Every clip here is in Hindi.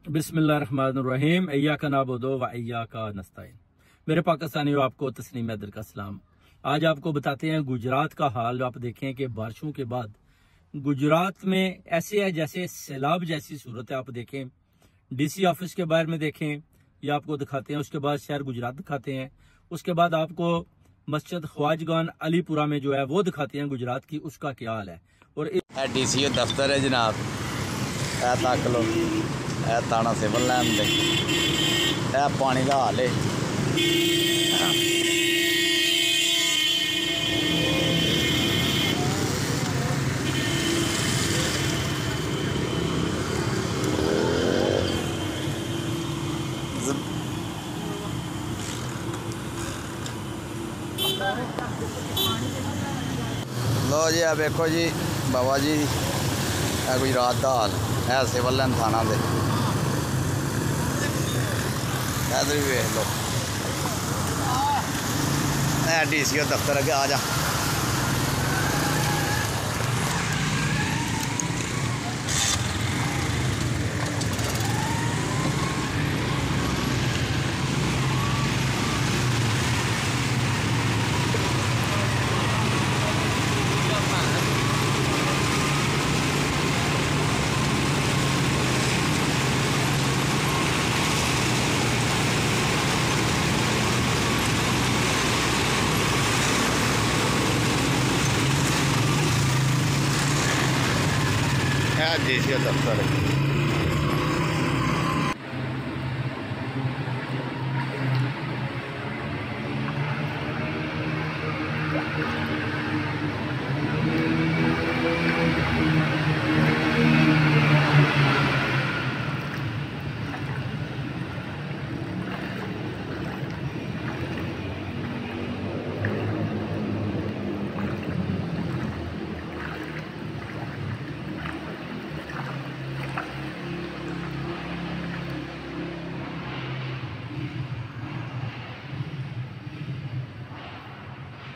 बिस्मिल्लाहिर्रहमानिर्रहीम इय्याका नअबुदु व इय्याका नस्तईन। मेरे पाकिस्तानियों, आपको तस्लीम हैदर का सलाम। आज आपको बताते हैं गुजरात का हाल। आप देखें कि बारिशों के बाद गुजरात में ऐसे है जैसे सैलाब जैसी सूरत है। आप देखें डीसी ऑफिस के बाहर में देखें, ये आपको दिखाते हैं। उसके बाद शहर गुजरात दिखाते हैं। उसके बाद आपको मस्जिद ख्वाजगान अलीपुरा में जो है वो दिखाते हैं गुजरात की, उसका क्या हाल है। और डीसी दफ्तर है जनाब, ए तक लो, ए ताना सिविल लाइन दे, ए पानी का हाल है। लो जी, आ देखो जी बाबा जी, गुजरात का हाल है सिविल लाइन थाना दे। इधर भी वेख लो, डीसी दफ्तर अगे आ जा। डीसी दफ्तर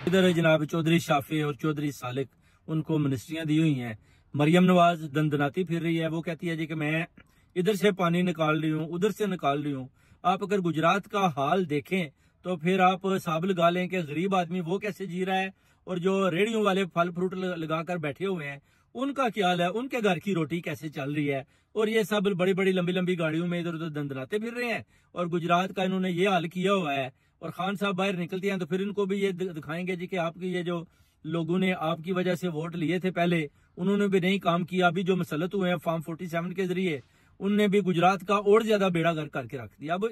इधर जनाब चौधरी शाफी और चौधरी सालिक, उनको मिनिस्ट्रियां दी हुई हैं। मरियम नवाज दंदनाती फिर रही है। वो कहती है जी कि मैं इधर से पानी निकाल रही हूँ, उधर से निकाल रही हूँ। आप अगर गुजरात का हाल देखें तो फिर आप हिसाब लगा लें कि गरीब आदमी वो कैसे जी रहा है, और जो रेहड़ियों वाले फल फ्रूट लगाकर बैठे हुए हैं उनका क्या हाल है, उनके घर की रोटी कैसे चल रही है। और ये सब बड़ी बड़ी लंबी लंबी गाड़ियों में इधर उधर दंदनाते फिर रहे हैं, और गुजरात का इन्होंने ये हाल किया हुआ है। और खान साहब बाहर निकलते हैं तो फिर इनको भी ये दिखाएंगे जी कि आपकी ये जो लोगों ने आपकी वजह से वोट लिए थे पहले, उन्होंने भी नहीं काम किया। अभी जो मसलत हुए हैं फॉर्म 47 के जरिए, उनने भी गुजरात का और ज्यादा बेड़ा गर्क करके रख दिया। अब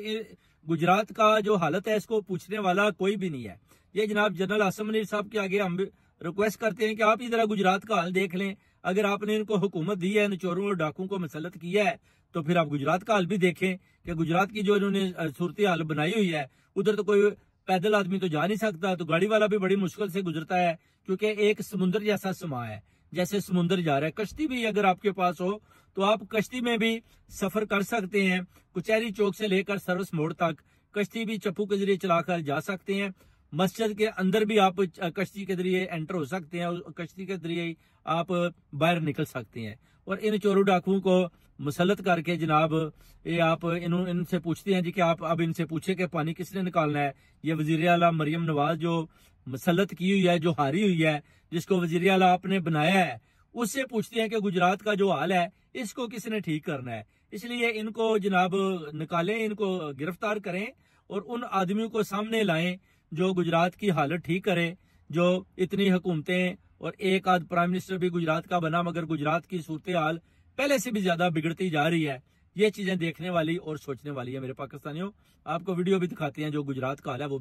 गुजरात का जो हालत है इसको पूछने वाला कोई भी नहीं है। ये जनाब जनरल आसम मुनीर साहब के आगे हम रिक्वेस्ट करते हैं कि आप इधर गुजरात का हाल देख लें। अगर आपने इनको हुकूमत दी है, इन चोरों और डाकुओं को मसलत किया है, तो फिर आप गुजरात का हाल भी देखें कि गुजरात की जो इन्होंने सूरत हाल बनाई हुई है, उधर तो कोई पैदल आदमी तो जा नहीं सकता, तो गाड़ी वाला भी बड़ी मुश्किल से गुजरता है, क्योंकि एक समुद्र जैसा समा है, जैसे समुद्र जा रहा है। कश्ती भी अगर आपके पास हो तो आप कश्ती में भी सफर कर सकते हैं। कुचहरी चौक से लेकर सर्विस मोड़ तक कश्ती भी चप्पू के जरिए चलाकर जा सकते हैं। मस्जिद के अंदर भी आप कश्ती के जरिए एंटर हो सकते हैं, और कश्ती के जरिए आप बाहर निकल सकते हैं। और इन चोरों डाकुओं को मुसलत करके जनाब ये आप इनसे पूछते हैं जी कि आप अब इनसे पूछे कि पानी किसने निकालना है। ये वजीर आला मरियम नवाज जो मुसलत की हुई है, जो हारी हुई है, जिसको वजीर आला आपने बनाया है, उससे पूछते हैं कि गुजरात का जो हाल है इसको किसने ठीक करना है। इसलिए इनको जनाब निकालें, इनको गिरफ्तार करें और उन आदमियों को सामने लाएं जो गुजरात की हालत ठीक करे। जो इतनी हुकूमतें और एक आध प्राइम मिनिस्टर भी गुजरात का बना, मगर गुजरात की सूरत हाल पहले से भी ज्यादा बिगड़ती जा रही है। ये चीजें देखने वाली और सोचने वाली है। मेरे पाकिस्तानियों, आपको वीडियो भी दिखाते हैं जो गुजरात का हाल है वो।